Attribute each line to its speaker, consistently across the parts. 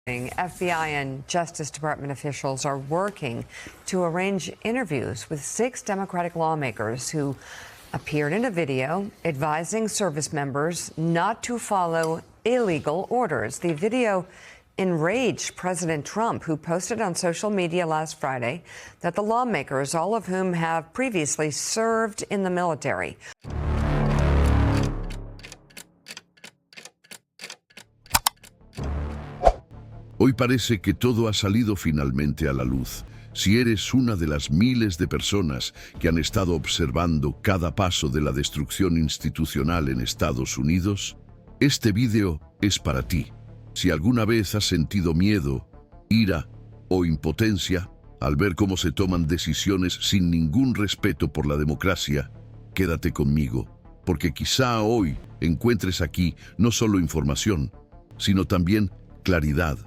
Speaker 1: FBI and Justice Department officials are working to arrange interviews with 6 Democratic lawmakers who appeared in a video advising service members not to follow illegal orders. The video enraged President Trump, who posted on social media last Friday that the lawmakers, all of whom have previously served in the military,
Speaker 2: Hoy parece que todo ha salido finalmente a la luz. Si eres una de las miles de personas que han estado observando cada paso de la destrucción institucional en Estados Unidos, este vídeo es para ti. Si alguna vez has sentido miedo, ira o impotencia al ver cómo se toman decisiones sin ningún respeto por la democracia, quédate conmigo, porque quizá hoy encuentres aquí no solo información, sino también claridad,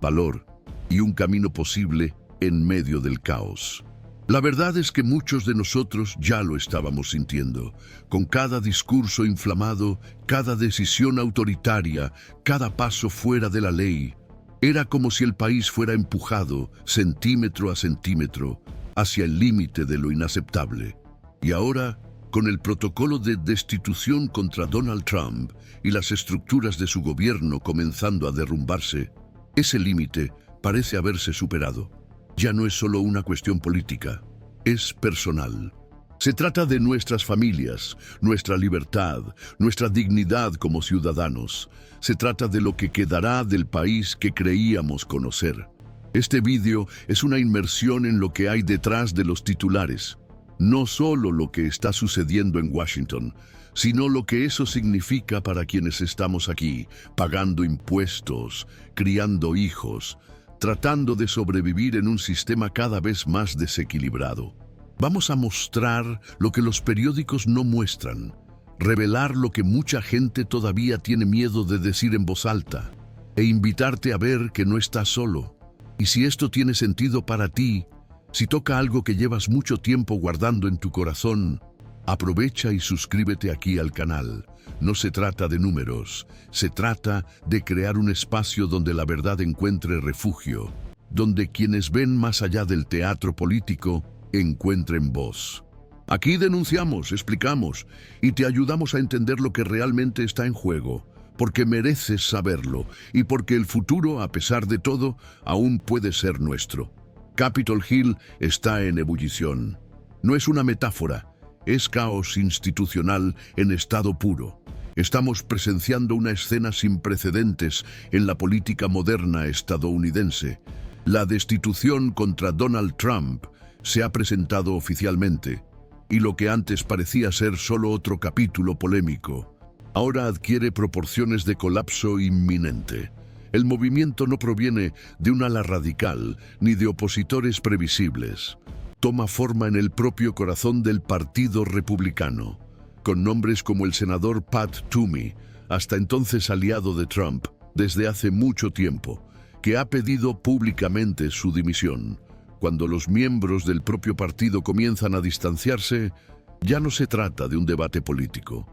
Speaker 2: valor y un camino posible en medio del caos. La verdad es que muchos de nosotros ya lo estábamos sintiendo, con cada discurso inflamado, cada decisión autoritaria, cada paso fuera de la ley. Era como si el país fuera empujado, centímetro a centímetro, hacia el límite de lo inaceptable. Y ahora, con el protocolo de destitución contra Donald Trump y las estructuras de su gobierno comenzando a derrumbarse, ese límite parece haberse superado. Ya no es solo una cuestión política, es personal. Se trata de nuestras familias, nuestra libertad, nuestra dignidad como ciudadanos. Se trata de lo que quedará del país que creíamos conocer. Este vídeo es una inmersión en lo que hay detrás de los titulares. No solo lo que está sucediendo en Washington, sino lo que eso significa para quienes estamos aquí, pagando impuestos, criando hijos, tratando de sobrevivir en un sistema cada vez más desequilibrado. Vamos a mostrar lo que los periódicos no muestran, revelar lo que mucha gente todavía tiene miedo de decir en voz alta, e invitarte a ver que no estás solo. Y si esto tiene sentido para ti, si toca algo que llevas mucho tiempo guardando en tu corazón, aprovecha y suscríbete aquí al canal. No se trata de números, se trata de crear un espacio donde la verdad encuentre refugio, donde quienes ven más allá del teatro político encuentren voz. Aquí denunciamos, explicamos y te ayudamos a entender lo que realmente está en juego, porque mereces saberlo y porque el futuro, a pesar de todo, aún puede ser nuestro. Capitol Hill está en ebullición. No es una metáfora. Es caos institucional en estado puro. Estamos presenciando una escena sin precedentes en la política moderna estadounidense. La destitución contra Donald Trump se ha presentado oficialmente, y lo que antes parecía ser solo otro capítulo polémico, ahora adquiere proporciones de colapso inminente. El movimiento no proviene de un ala radical ni de opositores previsibles. Toma forma en el propio corazón del Partido Republicano, con nombres como el senador Pat Toomey, hasta entonces aliado de Trump desde hace mucho tiempo, que ha pedido públicamente su dimisión. Cuando los miembros del propio partido comienzan a distanciarse, ya no se trata de un debate político.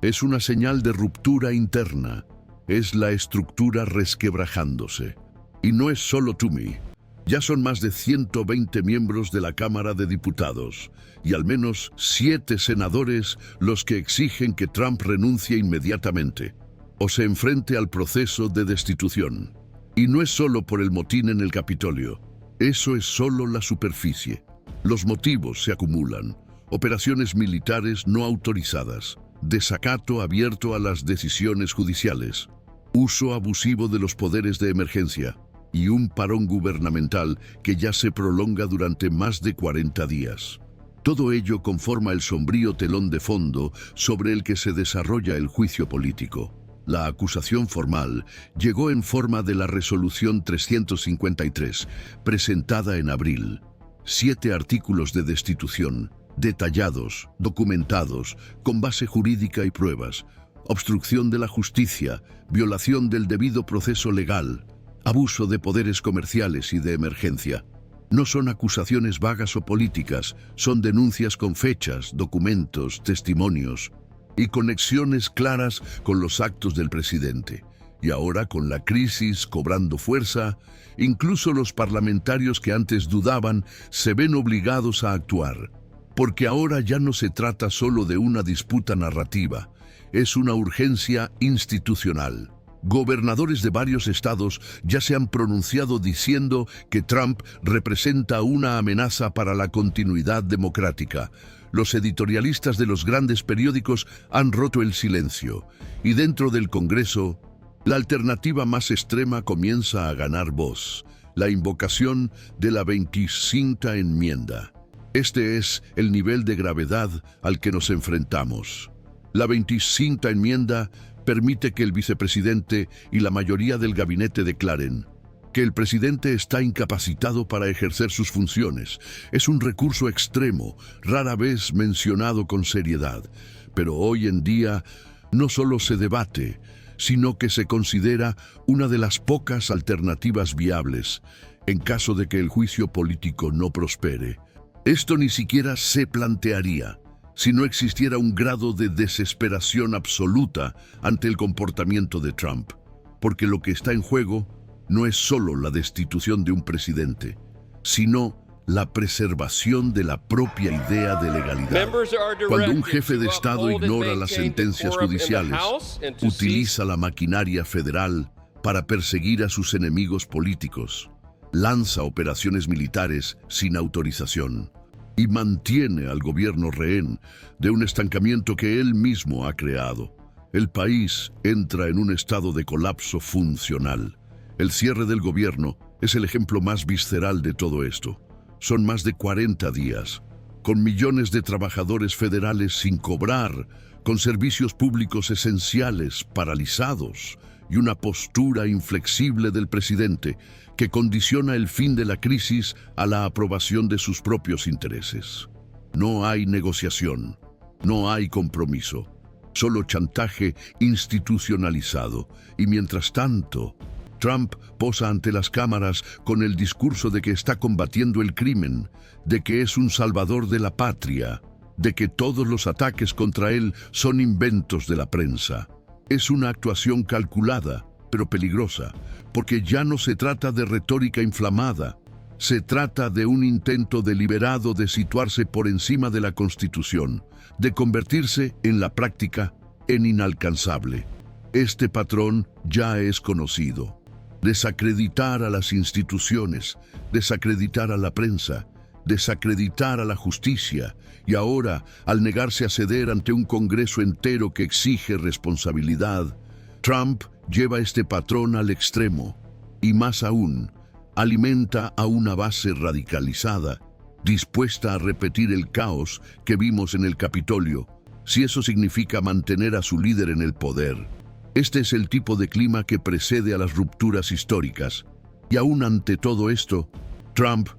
Speaker 2: Es una señal de ruptura interna, es la estructura resquebrajándose. Y no es solo Toomey. Ya son más de 120 miembros de la Cámara de Diputados y al menos 7 senadores los que exigen que Trump renuncie inmediatamente o se enfrente al proceso de destitución. Y no es solo por el motín en el Capitolio. Eso es solo la superficie. Los motivos se acumulan. Operaciones militares no autorizadas, desacato abierto a las decisiones judiciales, uso abusivo de los poderes de emergencia, y un parón gubernamental que ya se prolonga durante más de 40 días. Todo ello conforma el sombrío telón de fondo sobre el que se desarrolla el juicio político. La acusación formal llegó en forma de la Resolución 353, presentada en abril. 7 artículos de destitución, detallados, documentados, con base jurídica y pruebas, obstrucción de la justicia, violación del debido proceso legal, abuso de poderes comerciales y de emergencia. No son acusaciones vagas o políticas, son denuncias con fechas, documentos, testimonios y conexiones claras con los actos del presidente. Y ahora, con la crisis cobrando fuerza, incluso los parlamentarios que antes dudaban se ven obligados a actuar. Porque ahora ya no se trata solo de una disputa narrativa, es una urgencia institucional. Gobernadores de varios estados ya se han pronunciado diciendo que Trump representa una amenaza para la continuidad democrática. Los editorialistas de los grandes periódicos han roto el silencio. Y dentro del Congreso, la alternativa más extrema comienza a ganar voz. La invocación de la 25ª enmienda. Este es el nivel de gravedad al que nos enfrentamos. La 25ª enmienda permite que el vicepresidente y la mayoría del gabinete declaren que el presidente está incapacitado para ejercer sus funciones. Es un recurso extremo, rara vez mencionado con seriedad, pero hoy en día no solo se debate, sino que se considera una de las pocas alternativas viables en caso de que el juicio político no prospere. Esto ni siquiera se plantearía si no existiera un grado de desesperación absoluta ante el comportamiento de Trump, porque lo que está en juego no es solo la destitución de un presidente, sino la preservación de la propia idea de legalidad. Cuando un jefe de Estado ignora las sentencias judiciales, utiliza la maquinaria federal para perseguir a sus enemigos políticos, lanza operaciones militares sin autorización y mantiene al gobierno rehén de un estancamiento que él mismo ha creado, el país entra en un estado de colapso funcional. El cierre del gobierno es el ejemplo más visceral de todo esto. Son más de 40 días, con millones de trabajadores federales sin cobrar, con servicios públicos esenciales paralizados y una postura inflexible del presidente que condiciona el fin de la crisis a la aprobación de sus propios intereses. No hay negociación, no hay compromiso, solo chantaje institucionalizado. Y mientras tanto, Trump posa ante las cámaras con el discurso de que está combatiendo el crimen, de que es un salvador de la patria, de que todos los ataques contra él son inventos de la prensa. Es una actuación calculada, pero peligrosa, porque ya no se trata de retórica inflamada, se trata de un intento deliberado de situarse por encima de la Constitución, de convertirse en la práctica en inalcanzable. Este patrón ya es conocido. Desacreditar a las instituciones, desacreditar a la prensa, desacreditar a la justicia y ahora, al negarse a ceder ante un Congreso entero que exige responsabilidad, Trump lleva este patrón al extremo y más aún, alimenta a una base radicalizada, dispuesta a repetir el caos que vimos en el Capitolio, si eso significa mantener a su líder en el poder. Este es el tipo de clima que precede a las rupturas históricas. Y aún ante todo esto, Trump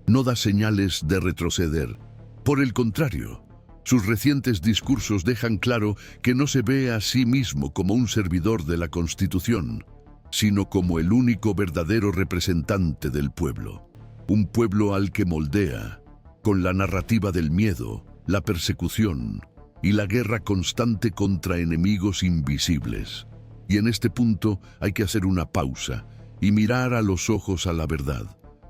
Speaker 2: no da señales de retroceder. Por el contrario, sus recientes discursos dejan claro que no se ve a sí mismo como un servidor de la Constitución, sino como el único verdadero representante del pueblo. Un pueblo al que moldea, con la narrativa del miedo, la persecución y la guerra constante contra enemigos invisibles. Y en este punto hay que hacer una pausa y mirar a los ojos a la verdad.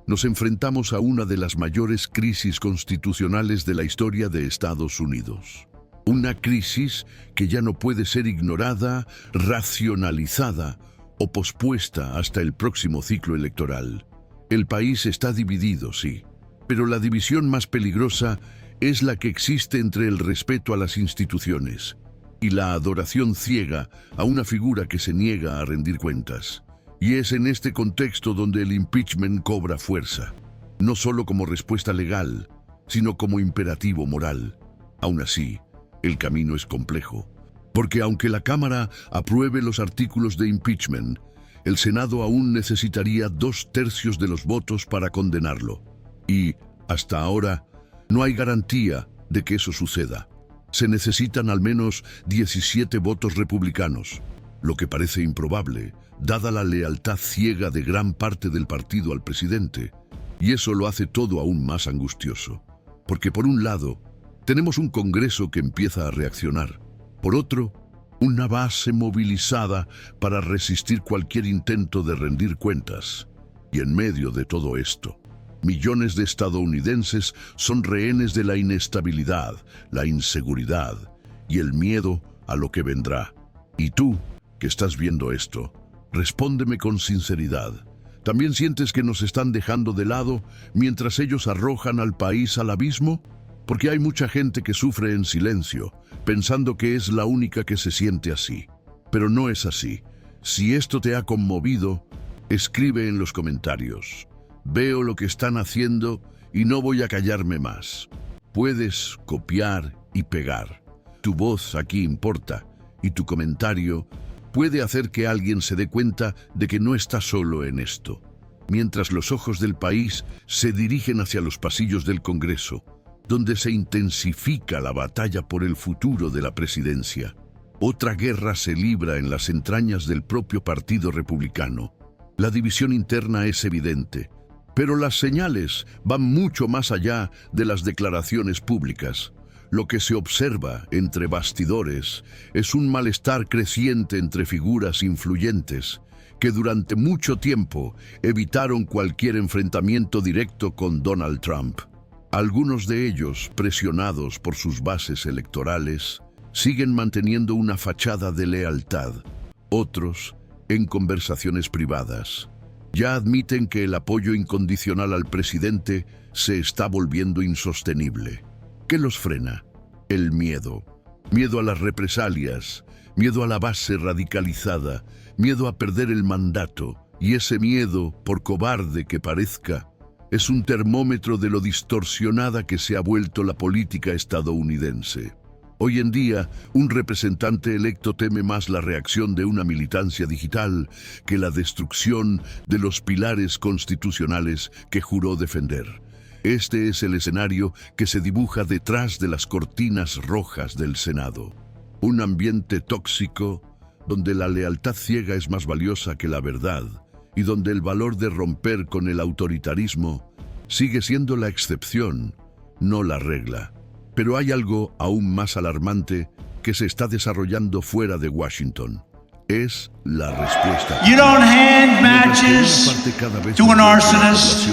Speaker 2: Nos enfrentamos a una de las mayores crisis constitucionales de la historia de Estados Unidos. Una crisis que ya no puede ser ignorada, racionalizada o pospuesta hasta el próximo ciclo electoral. El país está dividido, sí, pero la división más peligrosa es la que existe entre el respeto a las instituciones y la adoración ciega a una figura que se niega a rendir cuentas. Y es en este contexto donde el impeachment cobra fuerza, no solo como respuesta legal, sino como imperativo moral. Aún así, el camino es complejo, porque aunque la Cámara apruebe los artículos de impeachment, el Senado aún necesitaría 2/3 de los votos para condenarlo. Y, hasta ahora, no hay garantía de que eso suceda. Se necesitan al menos 17 votos republicanos, lo que parece improbable, dada la lealtad ciega de gran parte del partido al presidente. Y eso lo hace todo aún más angustioso, porque por un lado, tenemos un Congreso que empieza a reaccionar. Por otro, una base movilizada para resistir cualquier intento de rendir cuentas. Y en medio de todo esto, millones de estadounidenses son rehenes de la inestabilidad, la inseguridad y el miedo a lo que vendrá. Y tú, que estás viendo esto, respóndeme con sinceridad. ¿También sientes que nos están dejando de lado mientras ellos arrojan al país al abismo? Porque hay mucha gente que sufre en silencio, pensando que es la única que se siente así. Pero no es así. Si esto te ha conmovido, escribe en los comentarios. Veo lo que están haciendo y no voy a callarme más. Puedes copiar y pegar. Tu voz aquí importa y tu comentario puede hacer que alguien se dé cuenta de que no está solo en esto. Mientras los ojos del país se dirigen hacia los pasillos del Congreso, donde se intensifica la batalla por el futuro de la presidencia, otra guerra se libra en las entrañas del propio Partido Republicano. La división interna es evidente, pero las señales van mucho más allá de las declaraciones públicas. Lo que se observa entre bastidores es un malestar creciente entre figuras influyentes que durante mucho tiempo evitaron cualquier enfrentamiento directo con Donald Trump. Algunos de ellos, presionados por sus bases electorales, siguen manteniendo una fachada de lealtad. Otros, en conversaciones privadas, ya admiten que el apoyo incondicional al presidente se está volviendo insostenible. ¿Qué los frena? El miedo. Miedo a las represalias, miedo a la base radicalizada, miedo a perder el mandato. Y ese miedo, por cobarde que parezca, es un termómetro de lo distorsionada que se ha vuelto la política estadounidense. Hoy en día, un representante electo teme más la reacción de una militancia digital que la destrucción de los pilares constitucionales que juró defender. Este es el escenario que se dibuja detrás de las cortinas rojas del Senado. Un ambiente tóxico donde la lealtad ciega es más valiosa que la verdad y donde el valor de romper con el autoritarismo sigue siendo la excepción, no la regla. Pero hay algo aún más alarmante que se está desarrollando fuera de Washington. Es la respuesta.
Speaker 3: You don't hand matches to an arsonist,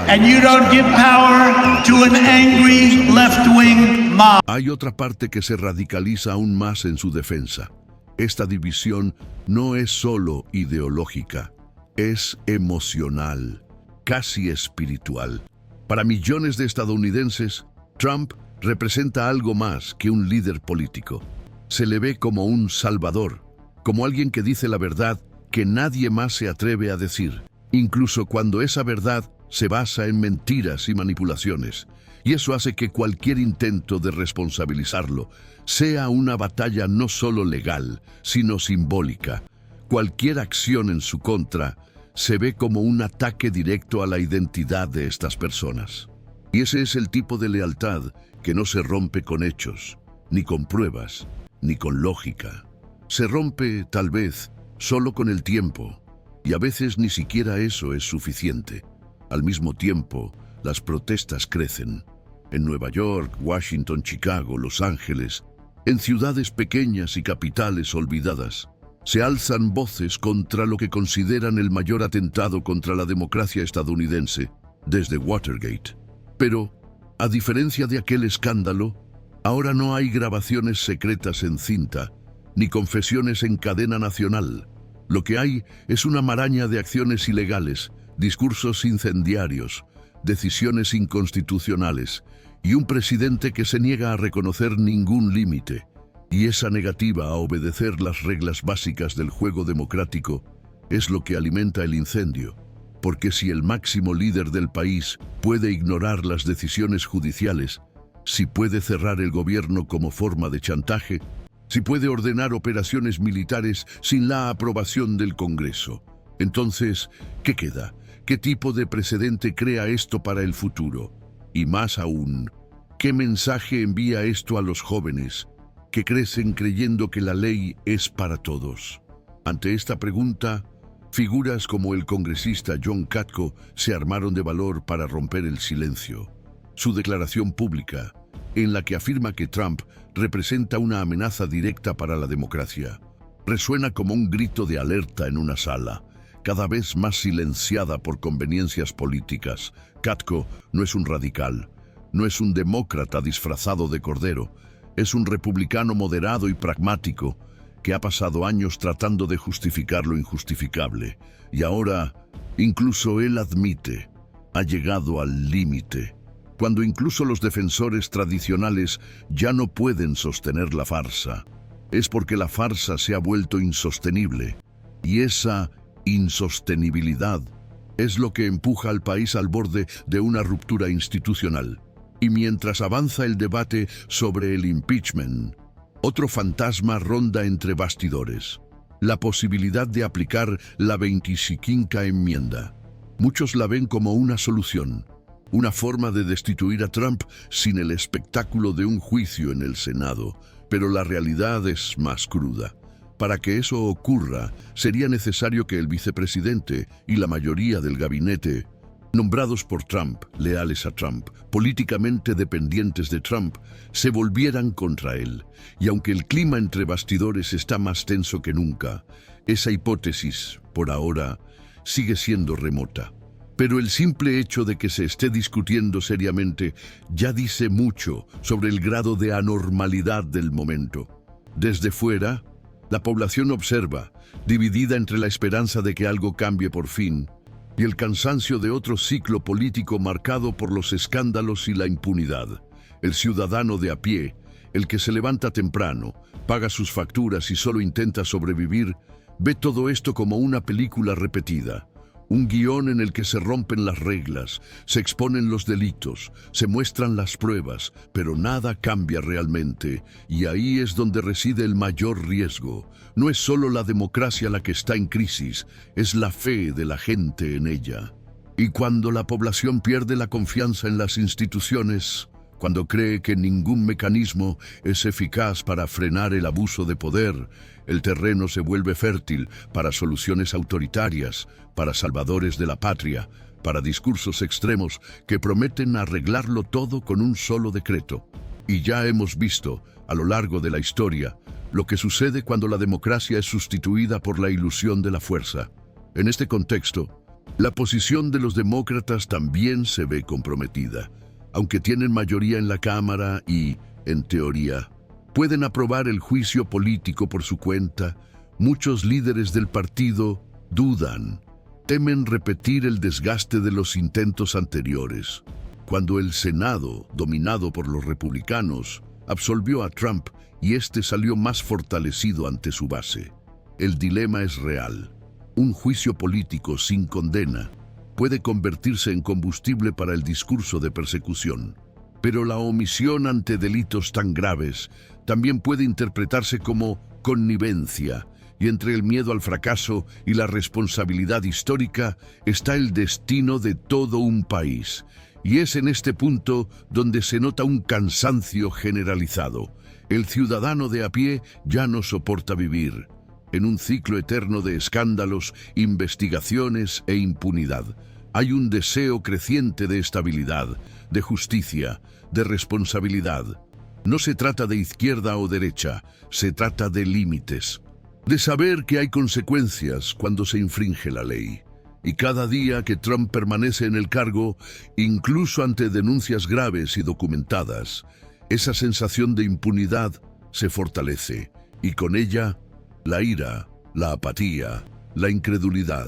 Speaker 3: and you don't give power to an angry left-wing mob.
Speaker 2: Hay otra parte que se radicaliza aún más en su defensa. Esta división no es solo ideológica, es emocional, casi espiritual. Para millones de estadounidenses, Trump representa algo más que un líder político. Se le ve como un salvador, como alguien que dice la verdad que nadie más se atreve a decir, incluso cuando esa verdad se basa en mentiras y manipulaciones. Y eso hace que cualquier intento de responsabilizarlo sea una batalla no solo legal, sino simbólica. Cualquier acción en su contra se ve como un ataque directo a la identidad de estas personas. Y ese es el tipo de lealtad que no se rompe con hechos, ni con pruebas, ni con lógica. Se rompe, tal vez, solo con el tiempo, y a veces ni siquiera eso es suficiente. Al mismo tiempo, las protestas crecen. En Nueva York, Washington, Chicago, Los Ángeles, en ciudades pequeñas y capitales olvidadas, se alzan voces contra lo que consideran el mayor atentado contra la democracia estadounidense desde Watergate. Pero, a diferencia de aquel escándalo, ahora no hay grabaciones secretas en cinta, ni confesiones en cadena nacional. Lo que hay es una maraña de acciones ilegales, discursos incendiarios, decisiones inconstitucionales y un presidente que se niega a reconocer ningún límite. Y esa negativa a obedecer las reglas básicas del juego democrático es lo que alimenta el incendio. Porque si el máximo líder del país puede ignorar las decisiones judiciales, si puede cerrar el gobierno como forma de chantaje, si puede ordenar operaciones militares sin la aprobación del Congreso, entonces, ¿qué queda? ¿Qué tipo de precedente crea esto para el futuro? Y más aún, ¿qué mensaje envía esto a los jóvenes que crecen creyendo que la ley es para todos? Ante esta pregunta, figuras como el congresista John Katko se armaron de valor para romper el silencio. Su declaración pública, en la que afirma que Trump representa una amenaza directa para la democracia. Resuena como un grito de alerta en una sala, cada vez más silenciada por conveniencias políticas. Katko no es un radical, no es un demócrata disfrazado de cordero, es un republicano moderado y pragmático que ha pasado años tratando de justificar lo injustificable. Y ahora, incluso él admite, ha llegado al límite, cuando incluso los defensores tradicionales ya no pueden sostener la farsa. Es porque la farsa se ha vuelto insostenible, y esa insostenibilidad es lo que empuja al país al borde de una ruptura institucional. Y mientras avanza el debate sobre el impeachment, otro fantasma ronda entre bastidores: la posibilidad de aplicar la 25ª enmienda. Muchos la ven como una solución, una forma de destituir a Trump sin el espectáculo de un juicio en el Senado, pero la realidad es más cruda. Para que eso ocurra, sería necesario que el vicepresidente y la mayoría del gabinete, nombrados por Trump, leales a Trump, políticamente dependientes de Trump, se volvieran contra él. Y aunque el clima entre bastidores está más tenso que nunca, esa hipótesis, por ahora, sigue siendo remota. Pero el simple hecho de que se esté discutiendo seriamente ya dice mucho sobre el grado de anormalidad del momento. Desde fuera, la población observa, dividida entre la esperanza de que algo cambie por fin y el cansancio de otro ciclo político marcado por los escándalos y la impunidad. El ciudadano de a pie, el que se levanta temprano, paga sus facturas y solo intenta sobrevivir, ve todo esto como una película repetida. Un guión en el que se rompen las reglas, se exponen los delitos, se muestran las pruebas, pero nada cambia realmente, y ahí es donde reside el mayor riesgo. No es solo la democracia la que está en crisis, es la fe de la gente en ella. Y cuando la población pierde la confianza en las instituciones, cuando cree que ningún mecanismo es eficaz para frenar el abuso de poder, el terreno se vuelve fértil para soluciones autoritarias, para salvadores de la patria, para discursos extremos que prometen arreglarlo todo con un solo decreto. Y ya hemos visto, a lo largo de la historia, lo que sucede cuando la democracia es sustituida por la ilusión de la fuerza. En este contexto, la posición de los demócratas también se ve comprometida. Aunque tienen mayoría en la Cámara y, en teoría, pueden aprobar el juicio político por su cuenta, muchos líderes del partido dudan, temen repetir el desgaste de los intentos anteriores. Cuando el Senado, dominado por los republicanos, absolvió a Trump y este salió más fortalecido ante su base. El dilema es real. Un juicio político sin condena puede convertirse en combustible para el discurso de persecución. Pero la omisión ante delitos tan graves también puede interpretarse como connivencia, y entre el miedo al fracaso y la responsabilidad histórica está el destino de todo un país. Y es en este punto donde se nota un cansancio generalizado. El ciudadano de a pie ya no soporta vivir en un ciclo eterno de escándalos, investigaciones e impunidad. Hay un deseo creciente de estabilidad, de justicia, de responsabilidad. No se trata de izquierda o derecha, se trata de límites, de saber que hay consecuencias cuando se infringe la ley. Y cada día que Trump permanece en el cargo, incluso ante denuncias graves y documentadas, esa sensación de impunidad se fortalece, y con ella, la ira, la apatía, la incredulidad.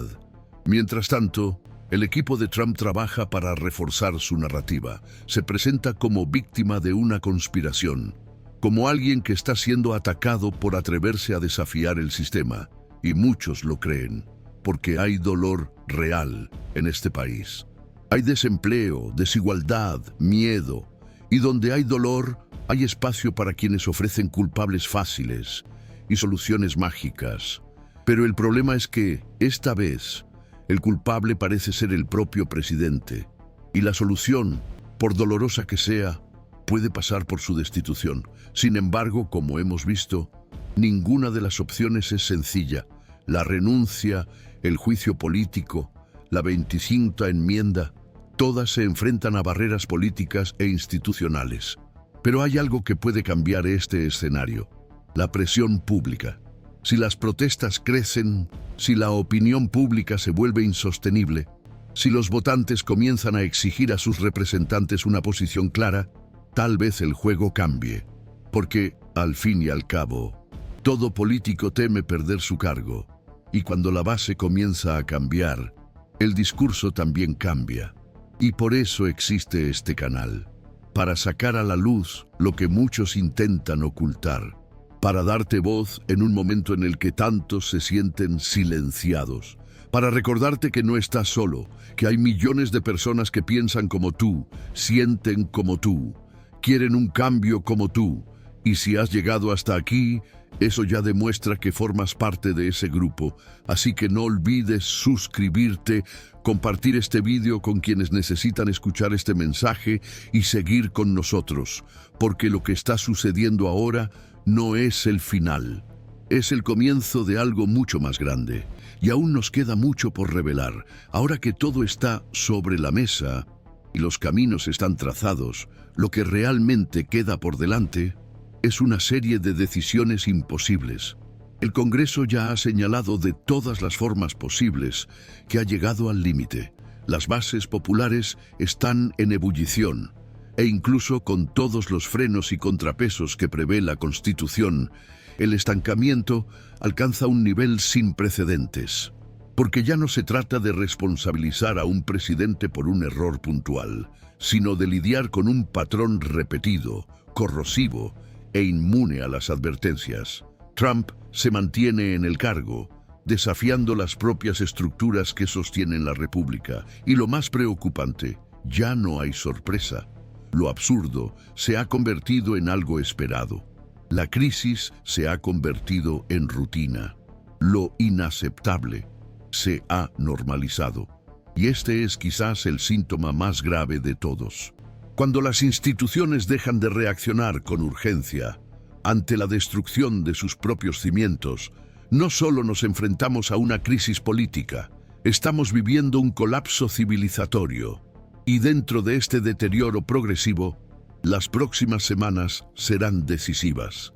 Speaker 2: Mientras tanto, el equipo de Trump trabaja para reforzar su narrativa. Se presenta como víctima de una conspiración, como alguien que está siendo atacado por atreverse a desafiar el sistema. Y muchos lo creen, porque hay dolor real en este país. Hay desempleo, desigualdad, miedo. Y donde hay dolor, hay espacio para quienes ofrecen culpables fáciles y soluciones mágicas. Pero el problema es que, esta vez, el culpable parece ser el propio presidente, y la solución, por dolorosa que sea, puede pasar por su destitución. Sin embargo, como hemos visto, ninguna de las opciones es sencilla. La renuncia, el juicio político, la 25ª enmienda, todas se enfrentan a barreras políticas e institucionales. Pero hay algo que puede cambiar este escenario: la presión pública. Si las protestas crecen, si la opinión pública se vuelve insostenible, si los votantes comienzan a exigir a sus representantes una posición clara, tal vez el juego cambie. Porque, al fin y al cabo, todo político teme perder su cargo. Y cuando la base comienza a cambiar, el discurso también cambia. Y por eso existe este canal, para sacar a la luz lo que muchos intentan ocultar, para darte voz en un momento en el que tantos se sienten silenciados, para recordarte que no estás solo, que hay millones de personas que piensan como tú, sienten como tú, quieren un cambio como tú, y si has llegado hasta aquí, eso ya demuestra que formas parte de ese grupo, así que no olvides suscribirte, compartir este vídeo con quienes necesitan escuchar este mensaje y seguir con nosotros, porque lo que está sucediendo ahora no es el final, es el comienzo de algo mucho más grande, y aún nos queda mucho por revelar. Ahora que todo está sobre la mesa y los caminos están trazados, lo que realmente queda por delante es una serie de decisiones imposibles. El Congreso ya ha señalado de todas las formas posibles que ha llegado al límite. Las bases populares están en ebullición, e incluso con todos los frenos y contrapesos que prevé la Constitución, el estancamiento alcanza un nivel sin precedentes. Porque ya no se trata de responsabilizar a un presidente por un error puntual, sino de lidiar con un patrón repetido, corrosivo e inmune a las advertencias. Trump se mantiene en el cargo, desafiando las propias estructuras que sostienen la República. Y lo más preocupante, ya no hay sorpresa. Lo absurdo se ha convertido en algo esperado. La crisis se ha convertido en rutina. Lo inaceptable se ha normalizado. Y este es quizás el síntoma más grave de todos. Cuando las instituciones dejan de reaccionar con urgencia ante la destrucción de sus propios cimientos, no solo nos enfrentamos a una crisis política, estamos viviendo un colapso civilizatorio. Y dentro de este deterioro progresivo, las próximas semanas serán decisivas.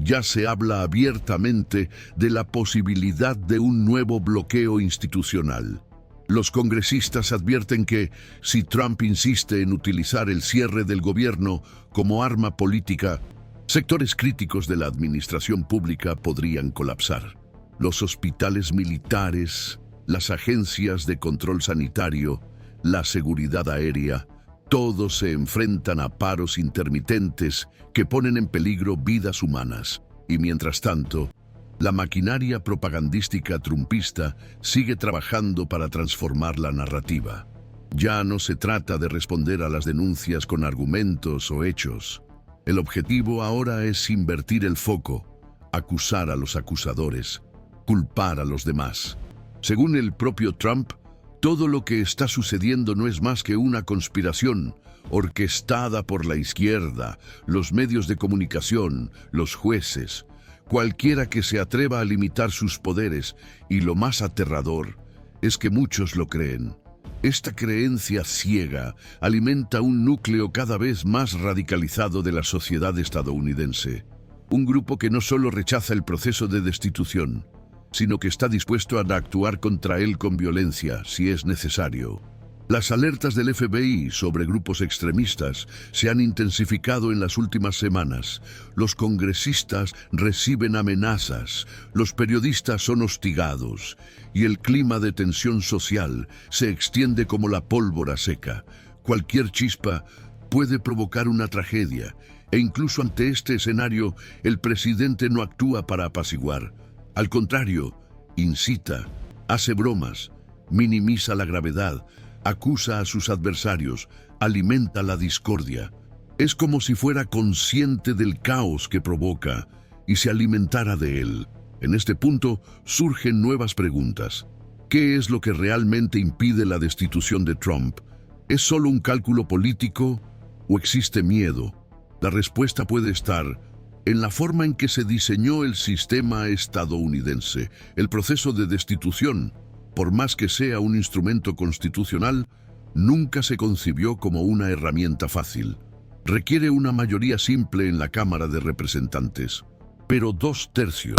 Speaker 2: Ya se habla abiertamente de la posibilidad de un nuevo bloqueo institucional. Los congresistas advierten que, si Trump insiste en utilizar el cierre del gobierno como arma política, sectores críticos de la administración pública podrían colapsar. Los hospitales militares, las agencias de control sanitario, la seguridad aérea, todos se enfrentan a paros intermitentes que ponen en peligro vidas humanas. Y mientras tanto, la maquinaria propagandística trumpista sigue trabajando para transformar la narrativa. Ya no se trata de responder a las denuncias con argumentos o hechos. El objetivo ahora es invertir el foco, acusar a los acusadores, culpar a los demás. Según el propio Trump, todo lo que está sucediendo no es más que una conspiración orquestada por la izquierda, los medios de comunicación, los jueces, cualquiera que se atreva a limitar sus poderes, y lo más aterrador es que muchos lo creen. Esta creencia ciega alimenta un núcleo cada vez más radicalizado de la sociedad estadounidense. Un grupo que no solo rechaza el proceso de destitución, sino que está dispuesto a actuar contra él con violencia, si es necesario. Las alertas del FBI sobre grupos extremistas se han intensificado en las últimas semanas. Los congresistas reciben amenazas, los periodistas son hostigados, y el clima de tensión social se extiende como la pólvora seca. Cualquier chispa puede provocar una tragedia, e incluso ante este escenario, el presidente no actúa para apaciguar. Al contrario, incita, hace bromas, minimiza la gravedad, acusa a sus adversarios, alimenta la discordia. Es como si fuera consciente del caos que provoca y se alimentara de él. En este punto surgen nuevas preguntas. ¿Qué es lo que realmente impide la destitución de Trump? ¿Es solo un cálculo político o existe miedo? La respuesta puede estar en la forma en que se diseñó el sistema estadounidense. El proceso de destitución, por más que sea un instrumento constitucional, nunca se concibió como una herramienta fácil. requiere una mayoría simple en la Cámara de Representantes, pero 2/3.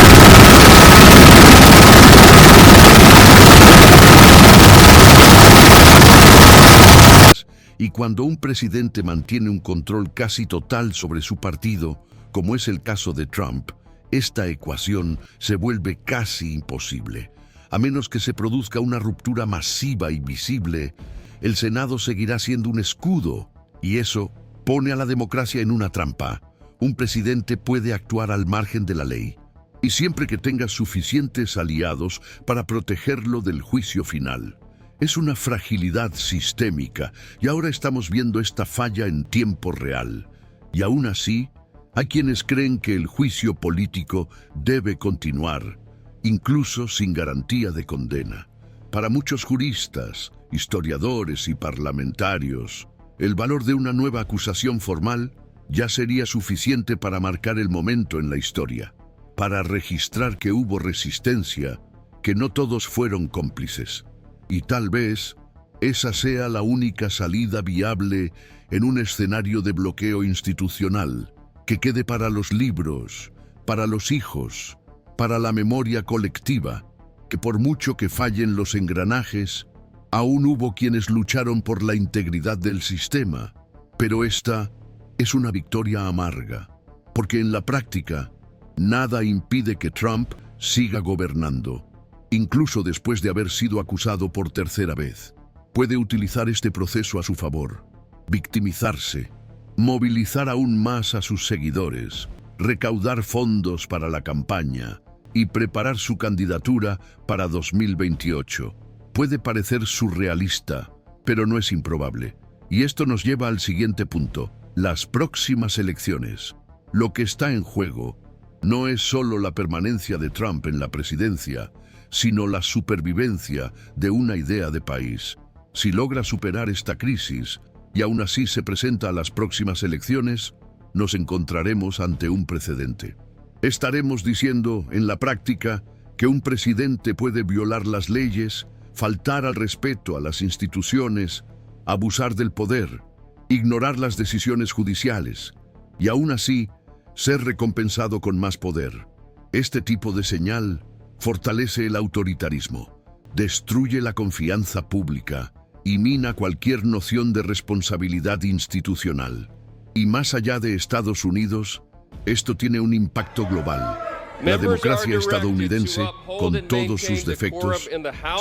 Speaker 2: Y cuando un presidente mantiene un control casi total sobre su partido, como es el caso de Trump, esta ecuación se vuelve casi imposible. A menos que se produzca una ruptura masiva y visible, el Senado seguirá siendo un escudo, y eso pone a la democracia en una trampa. Un presidente puede actuar al margen de la ley, y siempre que tenga suficientes aliados para protegerlo del juicio final. Es una fragilidad sistémica, y ahora estamos viendo esta falla en tiempo real. Y aún así, hay quienes creen que el juicio político debe continuar, incluso sin garantía de condena. Para muchos juristas, historiadores y parlamentarios, el valor de una nueva acusación formal ya sería suficiente para marcar el momento en la historia, para registrar que hubo resistencia, que no todos fueron cómplices. Y tal vez esa sea la única salida viable en un escenario de bloqueo institucional, que quede para los libros, para los hijos, para la memoria colectiva, que por mucho que fallen los engranajes, aún hubo quienes lucharon por la integridad del sistema. Pero esta es una victoria amarga, porque en la práctica, nada impide que Trump siga gobernando. Incluso después de haber sido acusado por tercera vez, puede utilizar este proceso a su favor, victimizarse, movilizar aún más a sus seguidores, recaudar fondos para la campaña y preparar su candidatura para 2028. Puede parecer surrealista, pero no es improbable. Y esto nos lleva al siguiente punto: las próximas elecciones. Lo que está en juego no es solo la permanencia de Trump en la presidencia, sino la supervivencia de una idea de país. Si logra superar esta crisis y aún así se presenta a las próximas elecciones, nos encontraremos ante un precedente. Estaremos diciendo, en la práctica, que un presidente puede violar las leyes, faltar al respeto a las instituciones, abusar del poder, ignorar las decisiones judiciales y aún así ser recompensado con más poder. Este tipo de señal fortalece el autoritarismo, destruye la confianza pública y mina cualquier noción de responsabilidad institucional. Y más allá de Estados Unidos, esto tiene un impacto global. La democracia estadounidense, con todos sus defectos,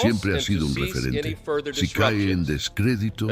Speaker 2: siempre ha sido un referente. Si cae en descrédito,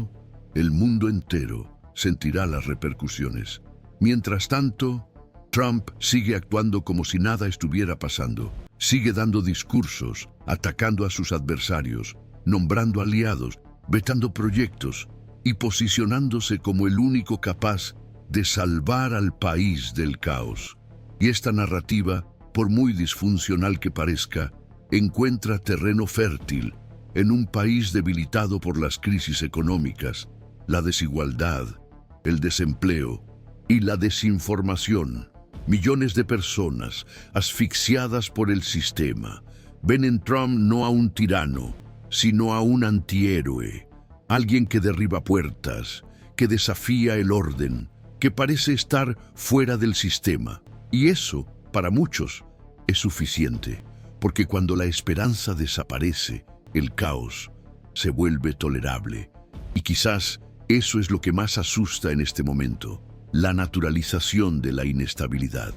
Speaker 2: el mundo entero sentirá las repercusiones. Mientras tanto, Trump sigue actuando como si nada estuviera pasando. Sigue dando discursos, atacando a sus adversarios, nombrando aliados, vetando proyectos y posicionándose como el único capaz de salvar al país del caos. Y esta narrativa, por muy disfuncional que parezca, encuentra terreno fértil en un país debilitado por las crisis económicas, la desigualdad, el desempleo y la desinformación. Millones de personas, asfixiadas por el sistema, ven en Trump no a un tirano, sino a un antihéroe, alguien que derriba puertas, que desafía el orden, que parece estar fuera del sistema. Y eso, para muchos, es suficiente, porque cuando la esperanza desaparece, el caos se vuelve tolerable. Y quizás eso es lo que más asusta en este momento: la naturalización de la inestabilidad.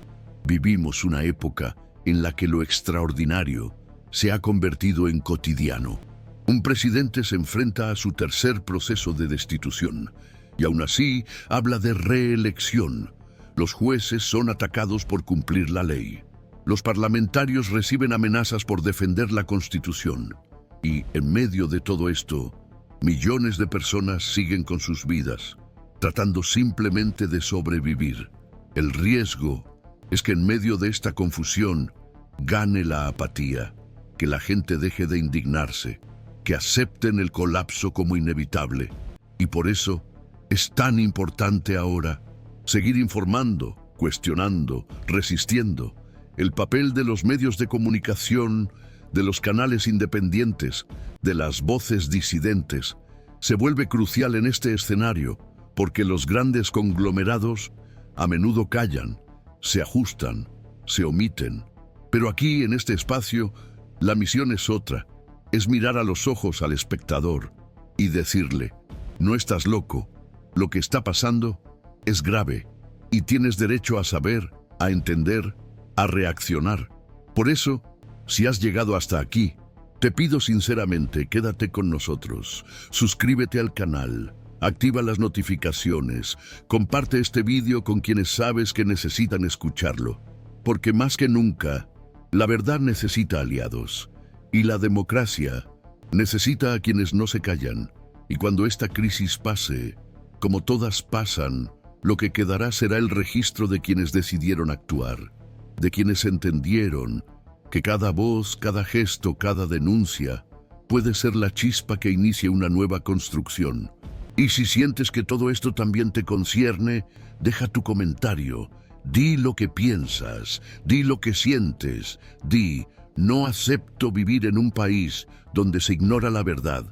Speaker 2: Vivimos una época en la que lo extraordinario se ha convertido en cotidiano. Un presidente se enfrenta a su tercer proceso de destitución y aún así habla de reelección. Los jueces son atacados por cumplir la ley. Los parlamentarios reciben amenazas por defender la Constitución. Y en medio de todo esto, millones de personas siguen con sus vidas, tratando simplemente de sobrevivir. El riesgo es que en medio de esta confusión gane la apatía, que la gente deje de indignarse, que acepten el colapso como inevitable. Y por eso es tan importante ahora seguir informando, cuestionando, resistiendo. El papel de los medios de comunicación, de los canales independientes, de las voces disidentes, se vuelve crucial en este escenario, porque los grandes conglomerados a menudo callan, se ajustan, se omiten. Pero aquí, en este espacio, la misión es otra, es mirar a los ojos al espectador y decirle: no estás loco, lo que está pasando es grave y tienes derecho a saber, a entender, a reaccionar. Por eso, si has llegado hasta aquí, te pido sinceramente, quédate con nosotros, suscríbete al canal, activa las notificaciones, comparte este vídeo con quienes sabes que necesitan escucharlo, porque más que nunca, la verdad necesita aliados y la democracia necesita a quienes no se callan. Y cuando esta crisis pase, como todas pasan, lo que quedará será el registro de quienes decidieron actuar, de quienes entendieron que cada voz, cada gesto, cada denuncia puede ser la chispa que inicie una nueva construcción. Y si sientes que todo esto también te concierne, deja tu comentario, di lo que piensas, di lo que sientes, di: no acepto vivir en un país donde se ignora la verdad,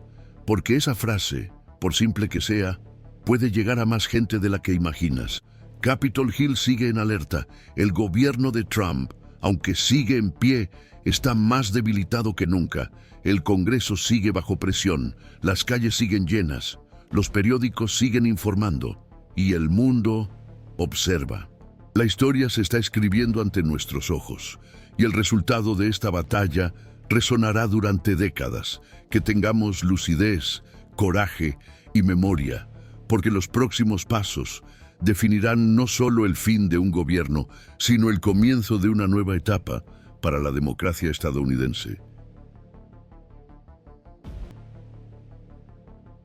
Speaker 2: porque esa frase, por simple que sea, puede llegar a más gente de la que imaginas. Capitol Hill sigue en alerta. El gobierno de Trump, aunque sigue en pie, está más debilitado que nunca. El Congreso sigue bajo presión, las calles siguen llenas, los periódicos siguen informando y el mundo observa. La historia se está escribiendo ante nuestros ojos y el resultado de esta batalla resonará durante décadas. Que tengamos lucidez, coraje y memoria, porque los próximos pasos definirán no solo el fin de un gobierno, sino el comienzo de una nueva etapa para la democracia estadounidense.